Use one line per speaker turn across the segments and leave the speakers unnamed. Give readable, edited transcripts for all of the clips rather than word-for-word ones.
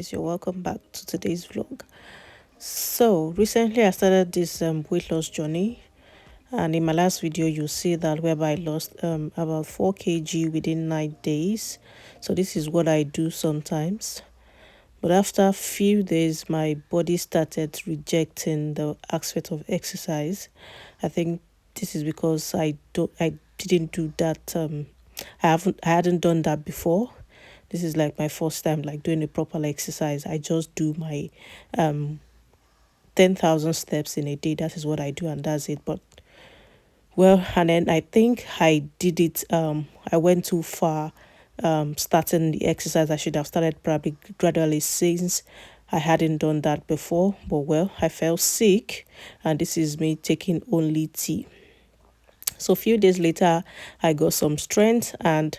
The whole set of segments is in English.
guys, you're welcome back to today's vlog. So recently I started this weight loss journey, and in my last video you see that whereby I lost about 4 kg within 9 days. So this is what I do sometimes, but after a few days my body started rejecting the aspect of exercise. I think this is because I didn't do that. I hadn't done that before. This is like my first time like doing a proper exercise. I just do my 10,000 steps in a day. That is what I do, and that's it. But well, and then I think I did it. I went too far. Starting the exercise, I should have started probably gradually, since I hadn't done that before. But well, I felt sick, and this is me taking only tea. So a few days later, I got some strength, and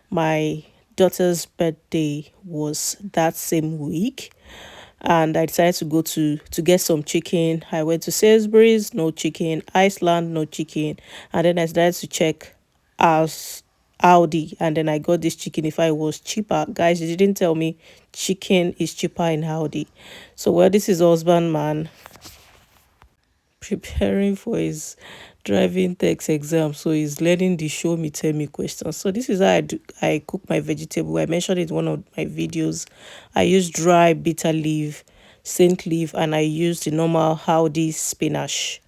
my daughter's birthday was that same week, and I decided to go to get some chicken. I went to Sainsbury's, no chicken. Iceland, no chicken. And then I decided to check as Audi, and then I got this chicken if I was cheaper. Guys, they didn't tell me chicken is cheaper in Audi. So well, this is husband man preparing for his driving test exam, so he's learning the show me tell me questions. So this is how I cook my vegetable. I mentioned it in one of my videos. I use dry bitter leaf, saint leaf, and I use the normal Howdy spinach.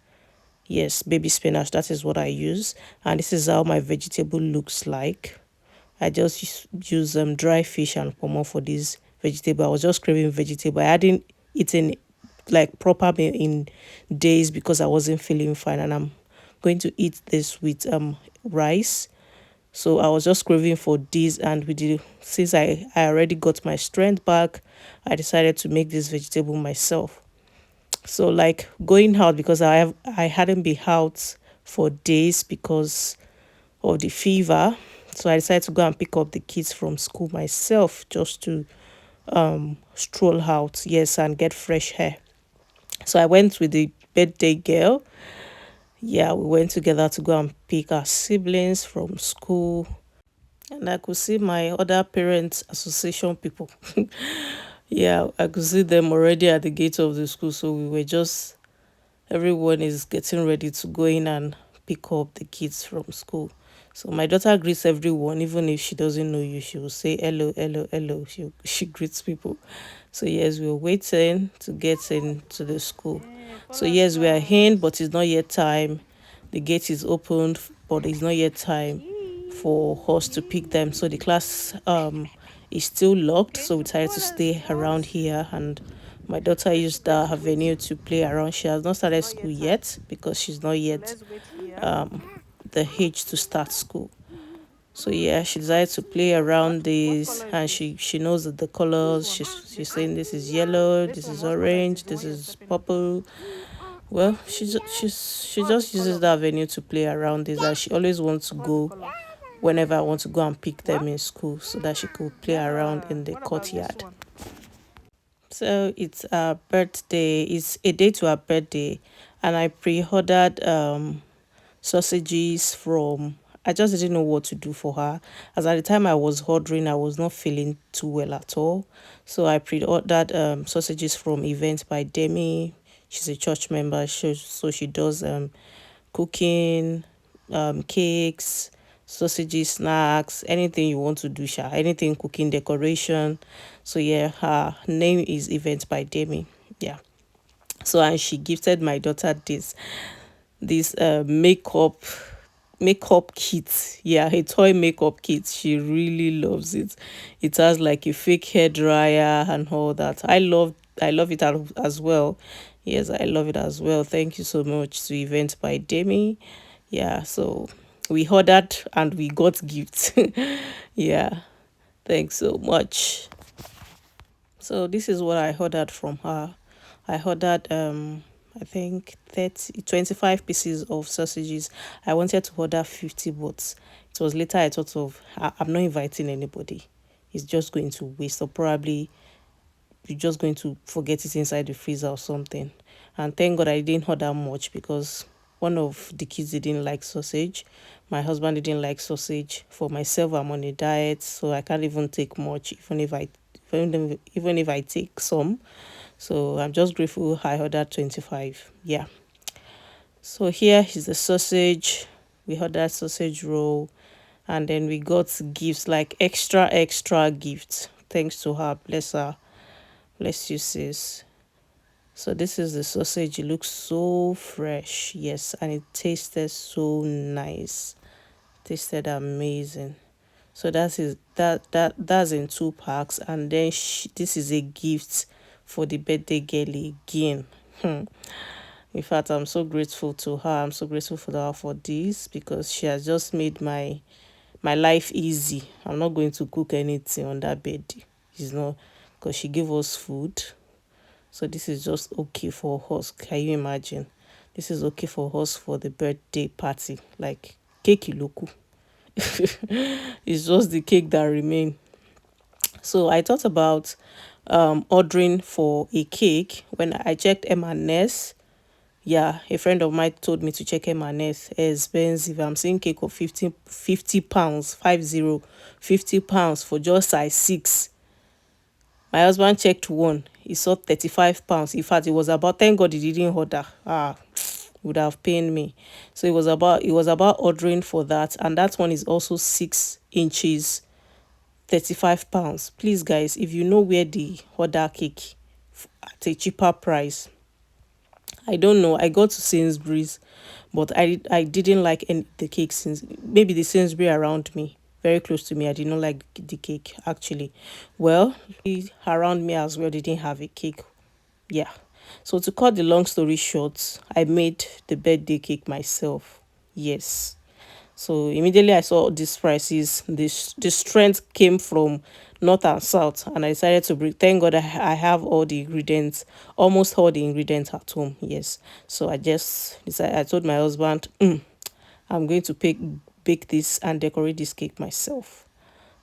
Yes, baby spinach, that is what I use. And this is how my vegetable looks like. I just use dry fish and pomo for this vegetable. I was just craving vegetable. I hadn't eaten like proper meal in days because I wasn't feeling fine, and I'm going to eat this with rice. So I was just craving for this, and since I already got my strength back, I decided to make this vegetable myself. So like going out, because I hadn't been out for days because of the fever. So I decided to go and pick up the kids from school myself, just to stroll out, yes, and get fresh air. So I went with the birthday girl. Yeah, we went together to go and pick our siblings from school. And I could see my other parents association people. Yeah, I could see them already at the gate of the school. So we were just, everyone is getting ready to go in and pick up the kids from school. So my daughter greets everyone, even if she doesn't know you. She will say hello, hello, hello. She greets people. So yes, we were waiting to get into the school. So yes, we are in, but it's not yet time. The gate is opened, but it's not yet time for us to pick them. So the class is still locked. So we decided to stay around here, and my daughter used the avenue to play around. She has not started school yet because she's not yet the age to start school. So yeah, she decided to play around this, and she knows that the colors. She's saying this is yellow, this is orange, this is purple. Well, she just uses that avenue to play around this, and she always wants to go whenever I want to go and pick them in school, so that she could play around in the courtyard. So it's her birthday. It's a day to her birthday, and I pre-ordered sausages from. I just didn't know what to do for her, as at the time I was ordering, I was not feeling too well at all. So I pre-ordered sausages from Events by Demi. She's a church member, so she does cooking, cakes, sausages, snacks, anything you want to do, anything cooking, decoration. So yeah, her name is Event by Demi. Yeah. So and she gifted my daughter this makeup kit. Yeah, a toy makeup kit. She really loves it. It has like a fake hair dryer and all that. I love it as well. Yes, I love it as well. Thank you so much to Event by Demi. Yeah, so we ordered and we got gifts. Yeah, thanks so much. So this is what I ordered from her. I ordered I think 25 pieces of sausages. I wanted to order 50, but it was later I thought of I'm not inviting anybody. It's just going to waste, or probably you're just going to forget it inside the freezer or something. And thank God I didn't order much, because one of the kids didn't like sausage. My husband didn't like sausage. For myself, I'm on a diet, so I can't even take much, even if even if I take some. So I'm just grateful I ordered 25. Yeah. So here is the sausage. We ordered sausage roll, and then we got gifts, like extra gifts. Thanks to her. Bless her. Bless you, sis. So this is the sausage. It looks so fresh. Yes, and it tasted so nice. Tasted amazing. So that's in 2 packs, and then this is a gift for the birthday girl again. In fact, I'm so grateful to her. I'm so grateful for her for this, because she has just made my life easy. I'm not going to cook anything on that birthday. It's not, because she gave us food. So this is just okay for us. Can you imagine? This is okay for us for the birthday party. Like cake loku. It's just the cake that remain. So I thought about ordering for a cake when I checked M&S. Yeah, a friend of mine told me to check M&S. Expensive. I'm seeing cake of 50 pounds, 50 pounds for just size 6. My husband checked one. He saw 35 pounds. In fact, it was about, thank God he didn't order. Would have pained me. So it was about ordering for that, and that one is also 6 inches, 35 pounds. Please guys, if you know where the order cake at a cheaper price, I don't know. I got to Sainsbury's, but I didn't like the cake. Since maybe the Sainsbury around me, very close to me, I did not like the cake actually. Well, around me as well didn't have a cake. Yeah. So to cut the long story short, I made the birthday cake myself. Yes. So immediately I saw these prices, the strength came from north and south, and I decided to bring. Thank God I have all the ingredients, almost all the ingredients at home. Yes. So I just decided. I told my husband, I'm going to bake this and decorate this cake myself.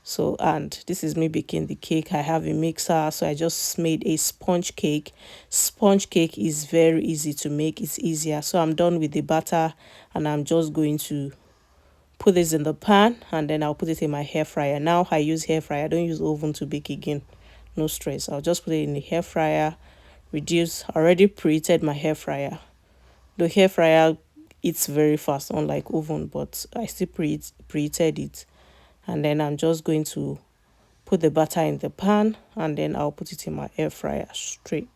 So, and this is me baking the cake. I have a mixer, so I just made a sponge cake. Sponge cake is very easy to make. It's easier. So I'm done with the batter, and I'm just going to put this in the pan, and then I'll put it in my hair fryer. Now I use hair fryer. I don't use oven to bake again. No stress. I'll just put it in the hair fryer. Already preheated my hair fryer. The hair fryer eats very fast, unlike oven, but I still preheated it. And then I'm just going to put the butter in the pan, and then I'll put it in my air fryer straight.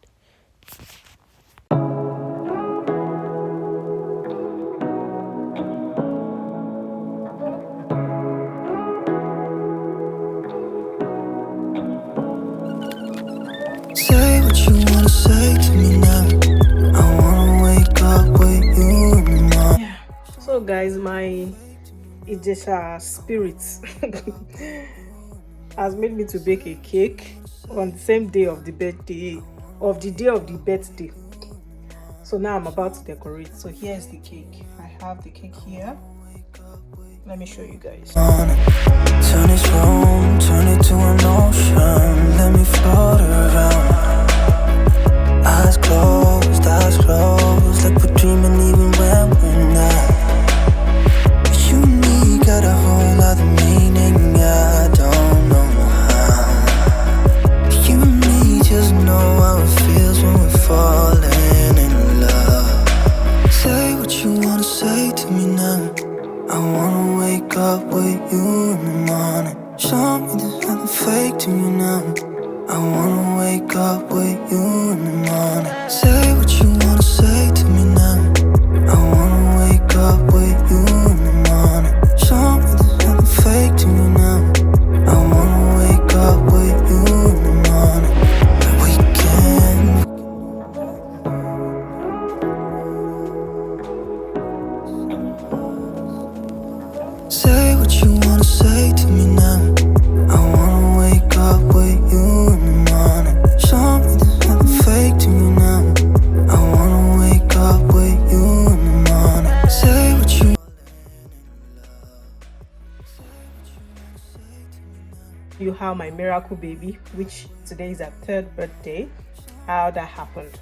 Say what you wanna say to me now. I wanna wake up with you in the morning.
Yeah. So guys, my Ijesha spirit has made me to bake a cake on the same day of the birthday, So now I'm about to decorate. So here's the cake. I have the cake here. Let me show you guys.
Turn this room, turn it to an ocean. Let me float around. Eyes closed, like we're dreaming even when we're not. You and me got a whole other meaning, I don't know how. You and me just know how it feels when we're falling in love. Say what you wanna say to me now. I wanna wake up with you in the morning. Show me there's nothing fake to you now. I wanna wake up with you in the morning. Say what you wanna say to me now. I wanna wake up with you in the morning. Show me there's nothing fake to you now. I wanna wake up with you in the morning. We can. Say what you wanna say to me now. I wanna wake up with you in the morning. Show me there's nothing fake to you now. I wanna wake up with you in the morning. Say what you.
You have my miracle baby, which today is her 3rd birthday. How that happened.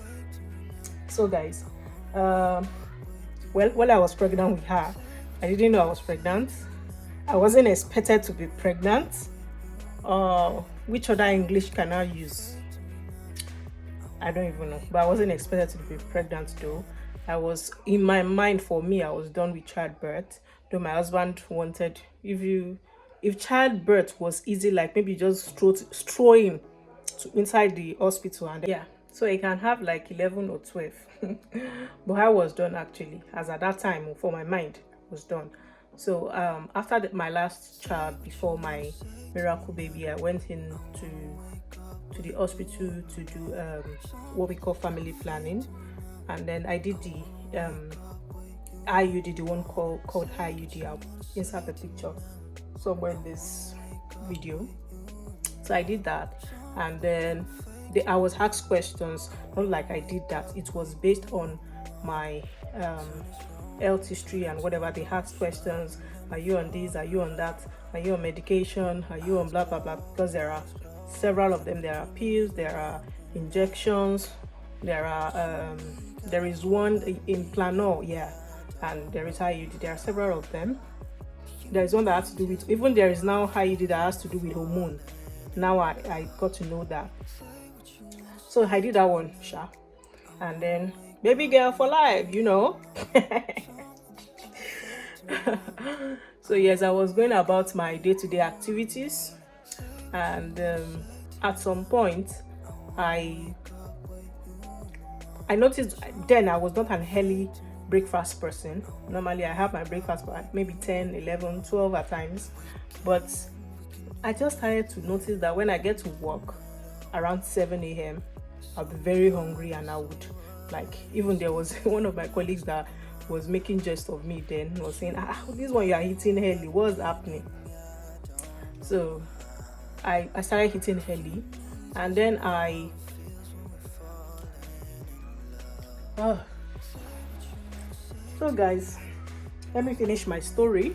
So guys, while I was pregnant with her, I didn't know I was pregnant. I wasn't expected to be pregnant. which other English can I use? I don't even know. But I wasn't expected to be pregnant though. I was in my mind, for me, I was done with childbirth. Though my husband wanted, if childbirth was easy, like maybe just strolling inside the hospital, and yeah, so he can have like 11 or 12. But I was done actually, as at that time for my mind I was done. So after my last child, before my miracle baby, I went to the hospital to do what we call family planning, and then I did the IUD, the one called IUD. I'll insert the picture somewhere in this video. So I did that, and then I was asked questions. Not like I did that; it was based on my health history and whatever. They asked questions: Are you on this? Are you on that? Are you on medication? Are you on blah blah blah? Because there are several of them. There are pills. There are injections. There is one in Planor, yeah, and there is IUD. There are several of them. There is one that has to do with, even there is now IUD that has to do with hormone. Now I got to know that. So I did that one, sha. And then baby girl for life, you know. So yes, I was going about my day-to-day activities, and at some point I noticed then I was not an early breakfast person. Normally I have my breakfast at maybe 10, 11, 12 at times, but I just started to notice that when I get to work around 7 a.m., I'll be very hungry, and I would, like, even there was one of my colleagues that was making jest of me then, was saying, this one you are eating early, what's happening? So I started eating early, and then so guys, let me finish my story,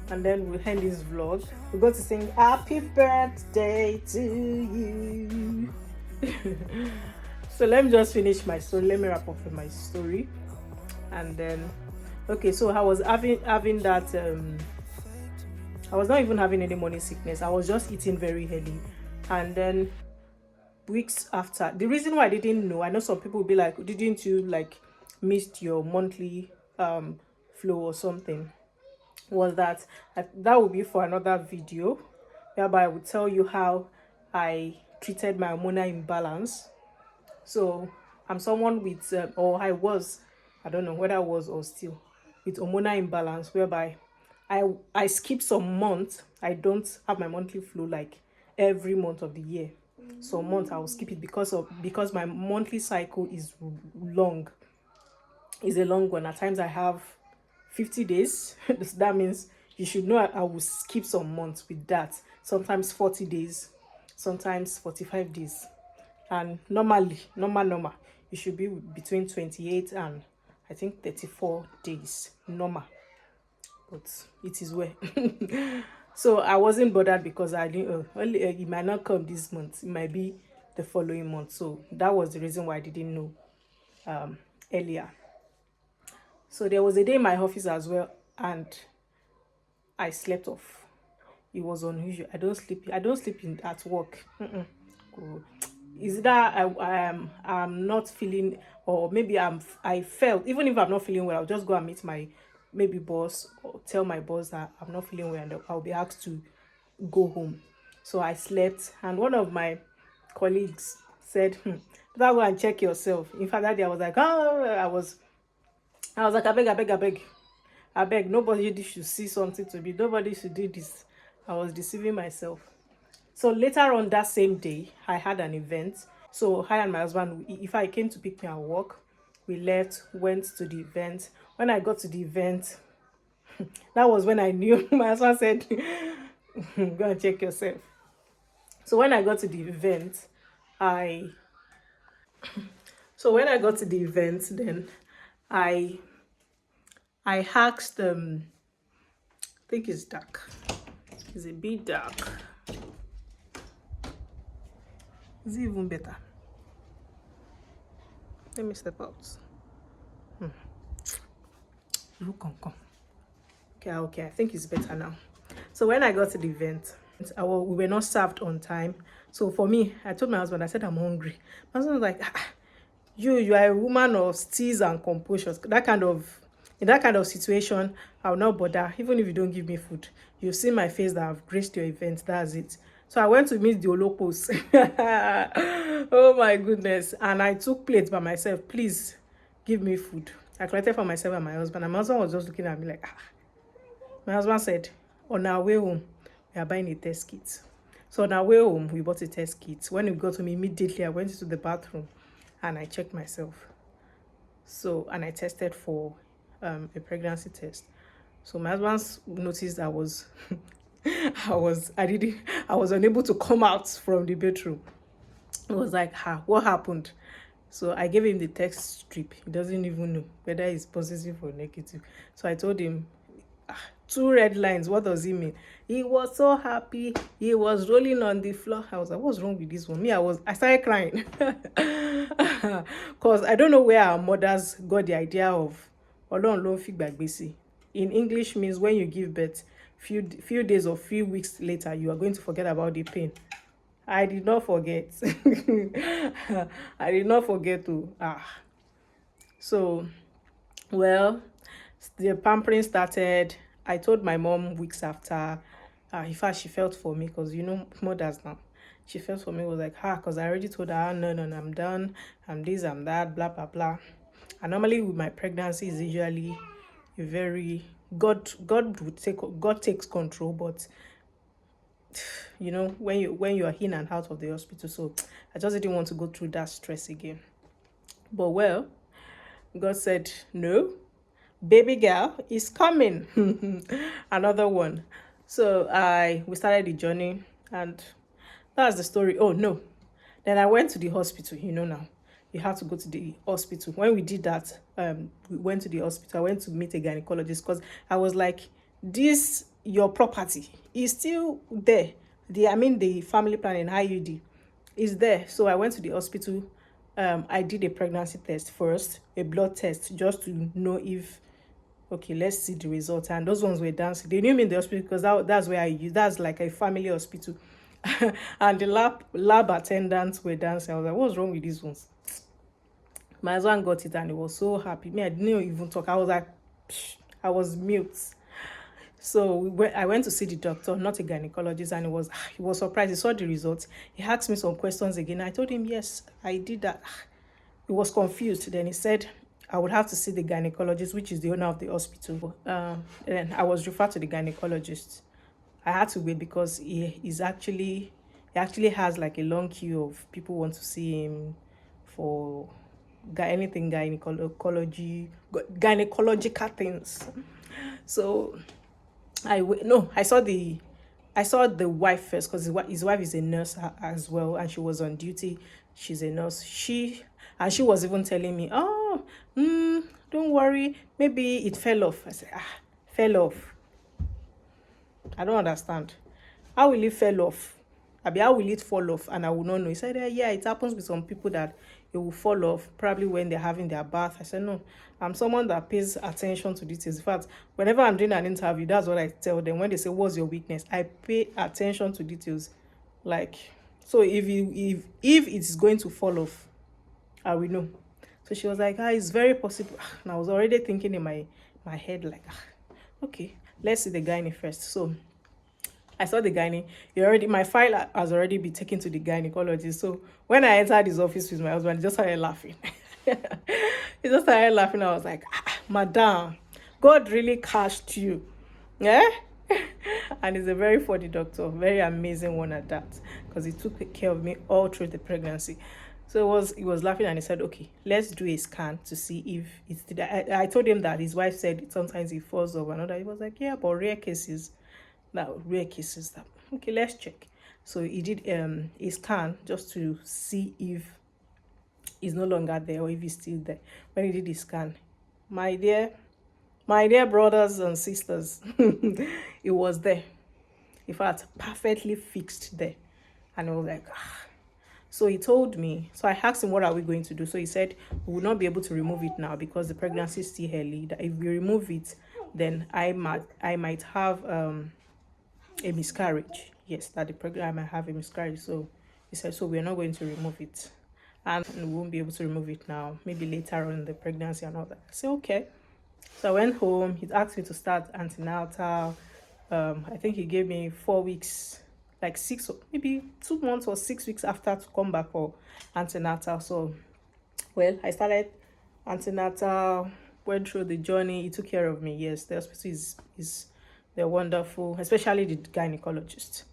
and then we'll end this vlog. We're going to sing happy birthday to you. So let me just finish my story. Let me wrap up with my story, and then okay. So I was having that. I was not even having any morning sickness. I was just eating very early, and then weeks after. The reason why I didn't know, I know some people will be like, "Didn't you like missed your monthly flow or something?" Was that would be for another video, whereby I would tell you how I treated my hormonal imbalance. So I'm someone with, or I don't know whether I was or still, with hormonal imbalance, whereby I skip some months. I don't have my monthly flow like every month of the year. Some months I will skip it because my monthly cycle is long. It's a long one. At times I have 50 days. That means you should know I will skip some months with that. Sometimes 40 days, sometimes 45 days. And normally, normal, you should be between 28 and I think 34 days. Normal. But it is well. So I wasn't bothered because I didn't, it might not come this month. It might be the following month. So that was the reason why I didn't know earlier. So there was a day in my office as well, and I slept off. It was unusual. I don't sleep at work. Is that I'm not feeling, or maybe I felt, even if I'm not feeling well, I'll just go and meet my maybe boss, or tell my boss that I'm not feeling well, and I'll be asked to go home. So I slept, and one of my colleagues said, "Better go and check yourself." In fact, that day I was like, I beg, nobody should see something to me. Nobody should do this. I was deceiving myself. So later on that same day, I had an event. So I and my husband, if I came to pick me at work, we left, went to the event. When I got to the event, that was when I knew. My husband said, go and check yourself. So when I got to the event, then I asked I think it's dark. It's a bit dark. Is it even better? Let me step out. Look, come. Okay, I think it's better now. So when I got to the event, We were not served on time. So for me, I told my husband, I said, I'm hungry. My husband was like, you are a woman of steeze and composure. In that kind of situation, I'll not bother, even if you don't give me food. You've seen my face that I've graced your event. That's it. So I went to meet the Olopos. Oh my goodness. And I took plates by myself. Please give me food. I collected for myself and my husband. And my husband was just looking at me like, ah. My husband said, on our way home, we are buying a test kit. So on our way home, we bought a test kit. When we got home, immediately I went into the bathroom and I checked myself. So, and I tested for a pregnancy test. So my husband noticed I was unable to come out from the bedroom. It was like, what happened? So I gave him the text strip. He doesn't even know whether it's positive or negative. So I told him, two red lines, what does it mean? He was so happy. He was rolling on the floor. I was like, what's wrong with this one? I started crying. Because I don't know where our mothers got the idea of Ọlọ́run ló ń fi gbàgbé sí. In English means when you give birth, few days or few weeks later, you are going to forget about the pain. I did not forget. I did not forget to. So, well, the pampering started. I told my mom weeks after. In fact, she felt for me because mothers now. She felt for me, was like, because I already told her, no, I'm done. I'm this, I'm that, blah, blah, blah. And normally with my pregnancy is usually a very God takes control, but when you are in and out of the hospital, so I just didn't want to go through that stress again. But well, God said no, baby girl is coming. Another one. So we started the journey, and that's the story. Oh no, then I went to the hospital. Now you have to go to the hospital. When we did that, we went to the hospital. I went to meet a gynecologist because I was like, this your property is still there. The family planning IUD is there. So I went to the hospital. I did a pregnancy test first, a blood test, just to know if, okay, let's see the results. And those ones were dancing. They knew me in the hospital because that's where I use. That's like a family hospital. And the lab attendants were dancing. I was like, what's wrong with these ones? My husband got it and he was so happy. Me, I didn't even talk. I was like, I was mute. So I went to see the doctor, not a gynecologist, and he was surprised. He saw the results. He asked me some questions again. I told him, yes, I did that. He was confused. Then he said, I would have to see the gynecologist, which is the owner of the hospital. Then I was referred to the gynecologist. I had to wait because he actually has like a long queue of people who want to see him for anything gynecological things. So I saw the wife first because his wife is a nurse as well, and she was on duty. She's a nurse. She was even telling me, oh, don't worry, maybe it fell off. I said, fell off. I don't understand. How will it fell off? How will it fall off and I will not know? He said, yeah, it happens with some people that it will fall off probably when they're having their bath. I said, no, I'm someone that pays attention to details. In fact, whenever I'm doing an interview, that's what I tell them. When they say, what's your weakness? I pay attention to details. Like, so if it's going to fall off, I will know. So she was like, it's very possible. And I was already thinking in my head, like, okay, let's see the gynae first. So I saw the gynae. My file has already been taken to the gynecologist. So when I entered his office with my husband, he just started laughing. He just started laughing. I was like, madam, God really cashed you. Yeah? And he's a very funny doctor, very amazing one at that, because he took care of me all through the pregnancy. So he was laughing and he said, okay, let's do a scan to see if it's I told him that his wife said sometimes it falls off another. He was like, yeah, but rare cases that, okay, let's check. So he did a scan just to see if it's no longer there or if it's still there. When he did the scan, my dear brothers and sisters, it was there. In fact, perfectly fixed there. And I was like, So he told me, so I asked him, what are we going to do? So he said, we will not be able to remove it now because the pregnancy is still early. That if we remove it, then I might have a miscarriage. yes, that the pregnant I might have a miscarriage. So he said, so we're not going to remove it, and we won't be able to remove it now. Maybe later on in the pregnancy and all that. I said okay. So I went home. He asked me to start antenatal. I think he gave me 4 weeks, like maybe 2 months or 6 weeks after to come back for antenatal. So, well, I started antenatal, went through the journey. He took care of me. Yes, the hospital is they're wonderful, especially the gynecologist.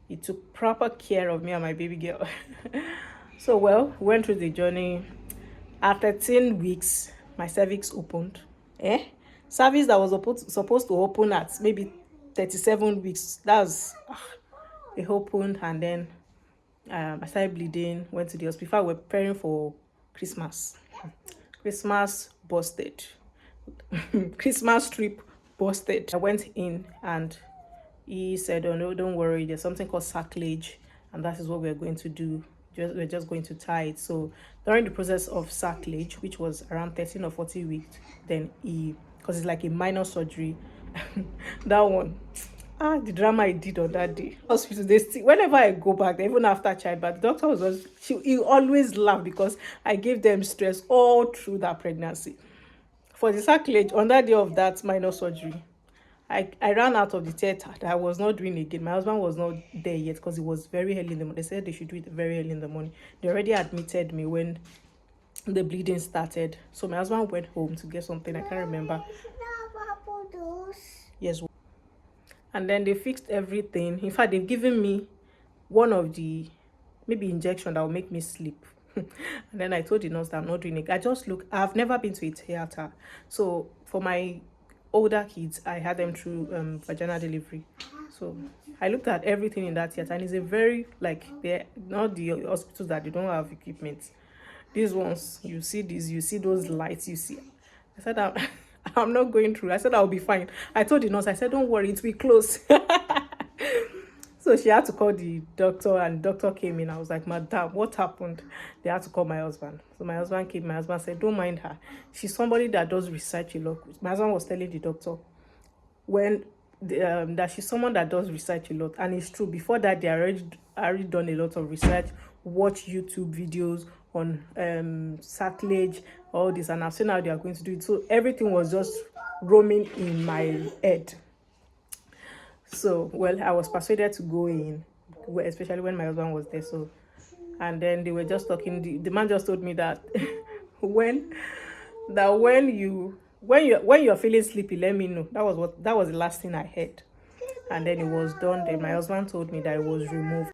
He took proper care of me and my baby girl. So, well, went through the journey. After 10 weeks, my cervix opened. Service that was supposed to open at maybe 37 weeks. That's it opened, and then I started bleeding. Went to the hospital. We're preparing for Christmas. Christmas busted. Christmas trip busted. I went in and he said, "Oh no, don't worry. There's something called sacrilege, and that is what we're going to do. We're just going to tie it." So during the process of sacrilege, which was around 13 or 40 weeks, then because it's like a minor surgery, that one, the drama I did on that day. Hospital, whenever I go back, even after childbirth, the doctor he always laughed because I gave them stress all through that pregnancy. For the sacrilege, on that day of that minor surgery, I ran out of the theater that I was not doing again. My husband was not there yet because it was very early in the morning. They said they should do it very early in the morning. They already admitted me when the bleeding started. So my husband went home to get something. I can't remember. Yes. And then they fixed everything. In fact, they've given me one of the maybe injection that will make me sleep. And then I told the nurse that I'm not doing it. I've never been to a theater. So for my older kids, I had them through vaginal delivery. So I looked at everything in that theater, and it's a very, like, they're not the hospitals that they don't have equipment. These ones, you see those lights, you see. I said, I'm not going through. I said, I'll be fine. I told the nurse, I said, don't worry, it will close. So she had to call the doctor, and the doctor came in. I was like, Madam, what happened? They had to call my husband. So my husband came. My husband said, don't mind her. She's somebody that does research a lot. My husband was telling the doctor that she's someone that does research a lot. And it's true. Before that, they already done a lot of research, watch YouTube videos on sacrilege, all this. And I've seen how they are going to do it. So everything was just roaming in my head. So, well, I was persuaded to go in, especially when my husband was there. So, and then they were just talking. The man just told me that when you're feeling sleepy, let me know. That was the last thing I heard. And then it was done. Then my husband told me that it was removed.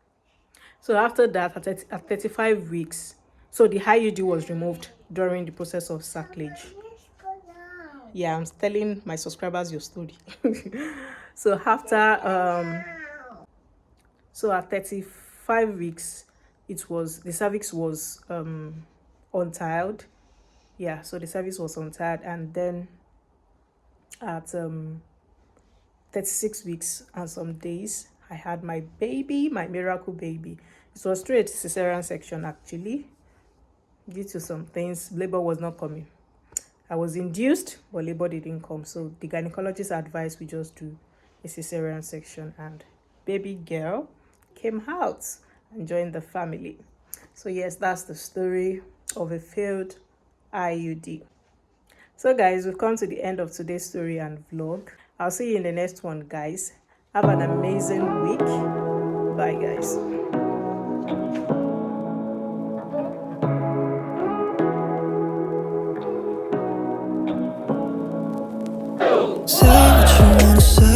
So after that, at 35 weeks, so the IUD was removed during the process of sacrilege. Yeah, I'm telling my subscribers your story. So at 35 weeks, the cervix was untied. Yeah, so the cervix was untied, and then at 36 weeks and some days, I had my baby, my miracle baby. It was through a cesarean section actually. Due to some things, labor was not coming. I was induced, but labor didn't come. So the gynecologist advised we just do a cesarean section, and baby girl came out and joined the family. So yes, that's the story of a failed IUD. So guys, we've come to the end of today's story and vlog. I'll see you in the next one, guys. Have an amazing week. Bye, guys.
Say what you wanna say.